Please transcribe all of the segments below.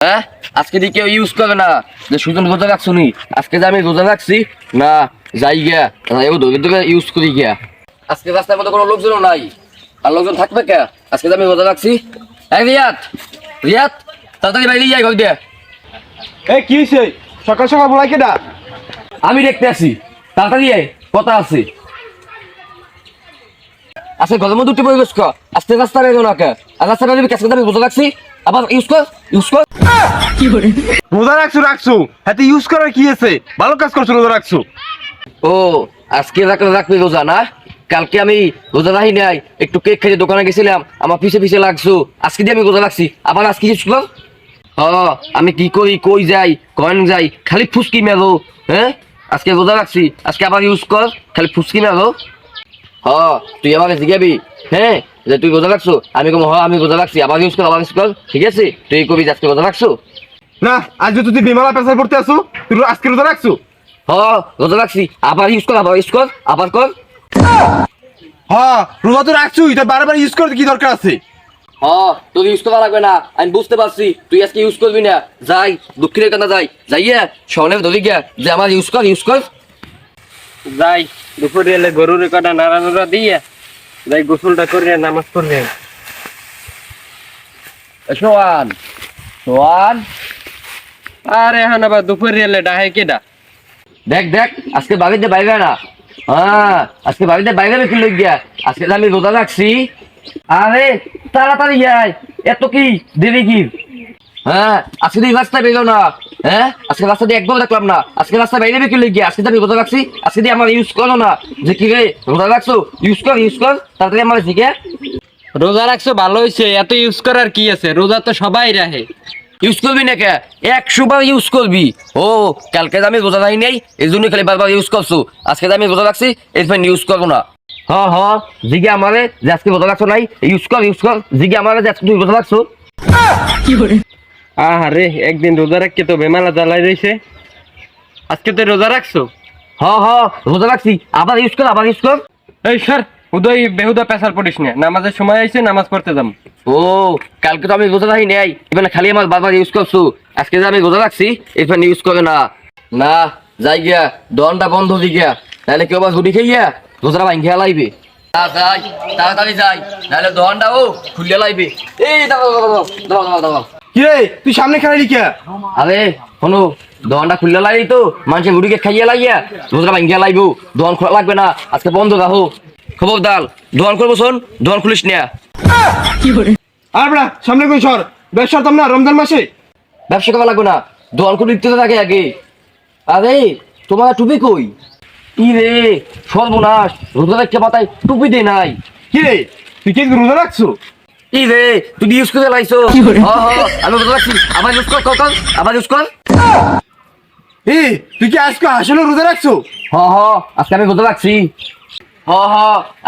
হ্যাঁ আজকে দিয়ে কেউ ইউজ করে না যে সুজন রোজা রাখছো নি, আজকে যে আমি রোজা রাখছি না যাই গিয়া ইউজ করি গিয়া। আজকে রাস্তার মধ্যে কোনো লোকজনও নাই, আর লোকজন থাকবে কে? আজকে যে আমি রোজা রাখছি। রিয়াদ রিয়াদ তাড়াতাড়ি বাইরে যাই ঘর দিয়ে। এই কি হইছে? সকাল সকাল বলাই কেডা? আমি দেখতে আসি, তাড়াতাড়ি আয়, কথা আছে। আজকে ঘরের মধ্যে উঠে পরিবেশ কর, আজকে রাস্তা রেখো না কে? আর রাস্তাটা যদি কাছে আমি রোজা রাখছি আবার ইউজ কর কি করে রোজা রাখছো হাতে ইউজ করার কি আছে? ভালো কাজ করছো, রোজা রাখছো। ও আজকে রাখবি রোজা না? কালকে আমি রোজা রাখি নাই, একটু কেক খেয়ে দোকানে গেছিলাম, আমার পিছে পিছে লাগছো। আজকে দিয়ে আমি রোজা রাখছি, আবার আজকে ইউজ কর। আমি কি করি, কই যাই, কয়েন যাই, খালি ফুসকি মেরো। হ্যাঁ আজকে রোজা রাখছি, আজকে আবার ইউজ কর, খালি ফুসকি মেরো। তুই আমাকে জিজ্ঞাবি হ্যাঁ যে তুই রোজা রাখছো, আমি কম আমি রোজা রাখছি, আবার ইউজ কর, ঠিক আছে? তুই কবি আজকে রোজা রাখছো না? আজ তুই বিমালা পেশায় পড়তে আসো, তুই আজকে রোজা রাখছো? রোজা রাখছি, আবার ইউজ কর, আবার কর। রোজা তো রাখছো, এটা বারবার ইউজ করতে কি দরকার আছে? তোর ইউজ করা লাগবে না, আমি বুঝতে পারছি তুই আজকে ইউজ করবি না। যাই দক্ষিণের কানা যাইয়া সনের ধরি গিয়া যে আমার ইউজ কর। যাই দুপুরে এলে গরুর কটা নাড়া দিয়ে যাই গোসলটা করে নামাজ পড়বে। সোয়ান আর এখন আবার দুপুরে এলে ডাহে কেডা? দেখ আজকে বাড়িতে বাইরে না। আজকে বাড়িতে বাইরে কি লই গিয়া, আজকে আমি রোজা রাখছি। আরে তাড়াতাড়ি যাই, এত কি দেরি কি? আজকে তুই রাস্তা বেরো না। আজকে রাস্তা দিয়ে একদম দেখলাম না, আজকে রাস্তা বাইরে কি লই গিয়া, আজকে আমি রোজা রাখছি, আজকে দিয়ে আমার ইউজ করো না। যে কি রে রোজা রাখছো, ইউজ কর তাড়াতাড়ি আমার শিখে। রোজা রাখছো ভালো হয়েছে, এত ইউজ করার কি আছে? রোজা তো সবাই রাখে। ইউজ করবি না কে? 100 বার ইউজ করবি। কালকে আমি রোজা রাখি নাই, এই জন্য খালি বারবার ইউজ করছো। আজকে আমি রোজা রাখছি, এরপর ইউজ করবো না। জিগে আমারে যে আজকে রোজা রাখছো নাই, ইউজ কর। জিগে আমারে যে আজকে তুই রোজা রাখছো। কি করে আরে একদিন রোজা রাখকে তো বেমালা জ্বালাই রয়েছে, আজকে তো রোজা রাখছো। রোজা রাখছি, আবার ইউজ কর। এই স্যার উদয় বেহুদা পেশার পড়িস না, নামাজের সময় আইছে, নামাজ পড়তে যাম। কালকে তো আমি রোজা রাখি নাই, এবার খালি আমার বারবার ইউজ করছো। আজকে যে আমি রোজা রাখছি, এরপর ইউজ করে না যাই গিয়া দনটা বন্ধ দি গিয়া, তাহলে কেউ আবার হুডি খেয়ে রোজাটা ভাঙিয়া লাইবে। যাই তাড়াতাড়ি যাই, নাহলে দহনটা খুলিয়া লাইবে। এই দাও কি রে তুই সামনে খেলালি কে? আরে শোনো, দোকানটা খুললে লাগি তো মানুষের মুড়িকে খাইয়া লাগিয়া রোজা ভাঙ্গিয়া লাগবো। দোকান খোলা লাগবে না, আজকে বন্ধ রাখো। খবরদার দোকান করবো, শোন দোকান খুলিস না। আর বড়া সামনে কই সর, ব্যবসা তো না রমজান মাসে ব্যবসা করা লাগবে না, দোকান খুলে দিতে থাকে আগে। আরে তোমার টুপি কই? ই রে সর্বনাশ, রোজা রাখতে মাথায় টুপি দে নাই। কি রে তুই কি রোজা রাখছো? ই রে তুই ইউজ করে লাইছো। আমি রোজা রাখছি, আবার ইউজ কর। তুই কি আজকে আসলে রোজা রাখছো? আজকে আমি রোজা রাখছি।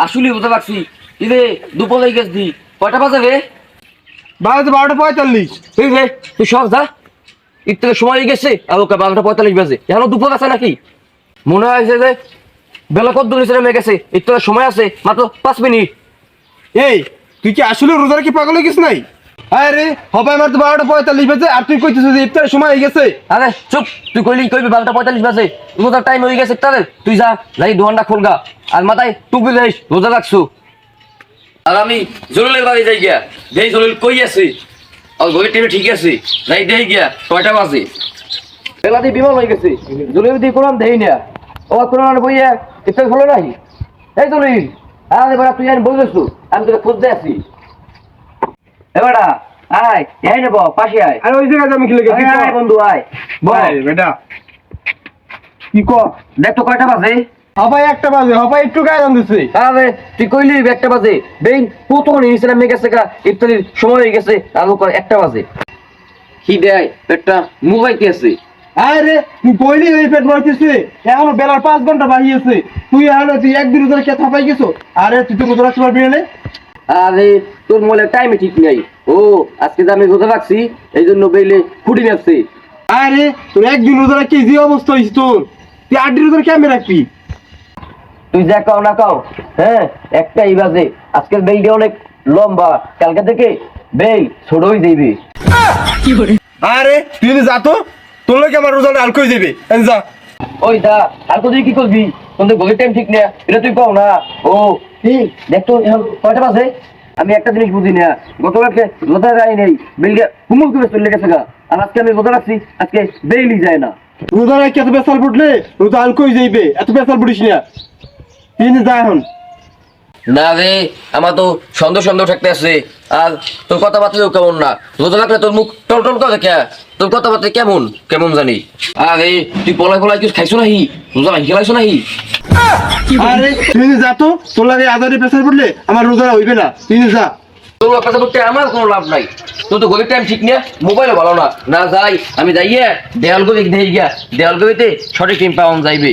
আসলে রোজা রাখছি। ই রে দুপুর হয়ে গেছি, কয়টা বাজে রে? 12:45। এই রে তুই সব যা, ইফতারের সময় হয়ে গেছে, আর 12:45 বাজে, এখনো দুপুর আছে নাকি? মনে হয়েছে যে বেলা কত দূর নেমে গেছে, ইফতারের সময় আছে মাত্র 5 মিনিট। তুই কি আসলে রোজা রাখি পাগল হয়ে গেছিস নাই? আরে হবে আমার তো 12:45 বাজে, আর তুই কইতেছিস যে ইফতারের সময় হয়ে গেছে। আরে চুপ, তুই কইবি 12:45 বাজে, রোজার টাইম হয়ে গেছে ইফতারের। তুই যা যাই দোকানটা খোলগা, আর মাথায় টুপি দিস, রোজা রাখছু। আর আমি জরুলের বাড়ি যাই গিয়া, যেই জরুল কই আছে, আর ঘড়ির টাইমে ঠিক আছে, যাই দেই গিয়া কয়টা বাজে। বেলা দিয়ে বিমল হয়ে গেছে, জরুল দিয়ে কোরআন দেই না, কোরআন বইয়া ইফতার হলো নাই। এই জরুল, আরে বেড়া তুই বই গেছু, আমি তোকে খুঁজতে আছি। এবারা আয়, এই নেব পাশে আয়। আর ওই জায়গায় আমি কি লাগে? আয় বন্ধু আয়, ভাই বেটা কি ক? দেখ তো কয়টা বাজে। হবাই 1টা বাজে, হবাই একটু গায়ে রান্ধছে। আরে তুই কইলি 1টা বাজে, বেন কতক্ষণ নিয়েছিলাম মেয়ে গেছে গা, ইফতারির সময় হয়ে গেছে, আর 1টা বাজে। কি দেয় পেটটা মোবাইল আছে। আরে তুই কইলি ওই পেট ভরতেছে, এখন বেলার 5 ঘন্টা বাহিয়েছে, তুই এখন তুই একদিন ধরে কে থাপাই গেছো? আরে তুই তো রোজা রাখতে পারবি না? আরে তোর মোবাইলের টাইমে ঠিক নাই। আজকে যে আমি রোজা রাখছি, এই জন্য বেইলে ফুটি যাচ্ছে। আরে তোর একদিন রোজা রাখি যে অবস্থা হয়েছে তোর, তুই 8 দিন রোজা কেমনে রাখবি? তুই যা কাও না কাও, একটাই বাজে। আজকের বেলটা অনেক লম্বা, কালকে থেকে বেল ছোট হয়ে যাইবে। আরে তুই যদি যা তো তোর লোক আমার রোজাটা হালকা হয়ে যাবে যা। ওই দা আর তো তুই কি করবি তোদের ঘড়ির টাইম ঠিক না এটা তুই কও না। ও কি দেখতো এখন কয়টা বাজে আমি একটা জিনিস বুঝি না গতকালকে রোজা যায় নেই বিলকে হুমুল করে চলে গেছে গা আর আজকে আমি রোজা রাখছি আজকে বেইলি যায় না। রোজা রাখি এত বেসাল ফুটলে রোজা হালকা হয়ে যাইবে, এত বেসাল ফুটিস না। তুই যা এখন। না রে আমার তো সন্দেহ সন্দেহ থাকতে আছে আর তোর কথাবার্তা কেমন না রোজা রাখলে তোর মুখ টলটল করে কে তোর কথাবার্তা কেমন কেমন জানি। আরে তুই পলাই পলাই কিছু খাইছো নাহি রোজা ভাঙি খেলাইছো নাহি। আরে তুই যা তো, তোর লাগে আজারে প্রেসার পড়লে আমার রোজা হইবে না। তুই যা। তোর কথা বলতে আমার কোনো লাভ নাই তোর তো ঘড়ির টাইম ঠিক না মোবাইলও ভালো না না যাই আমি যাইয়ে দেয়াল গড়ি দেখে গিয়া দেয়াল গড়িতে সঠিক টাইম পাওয়া যাইবে।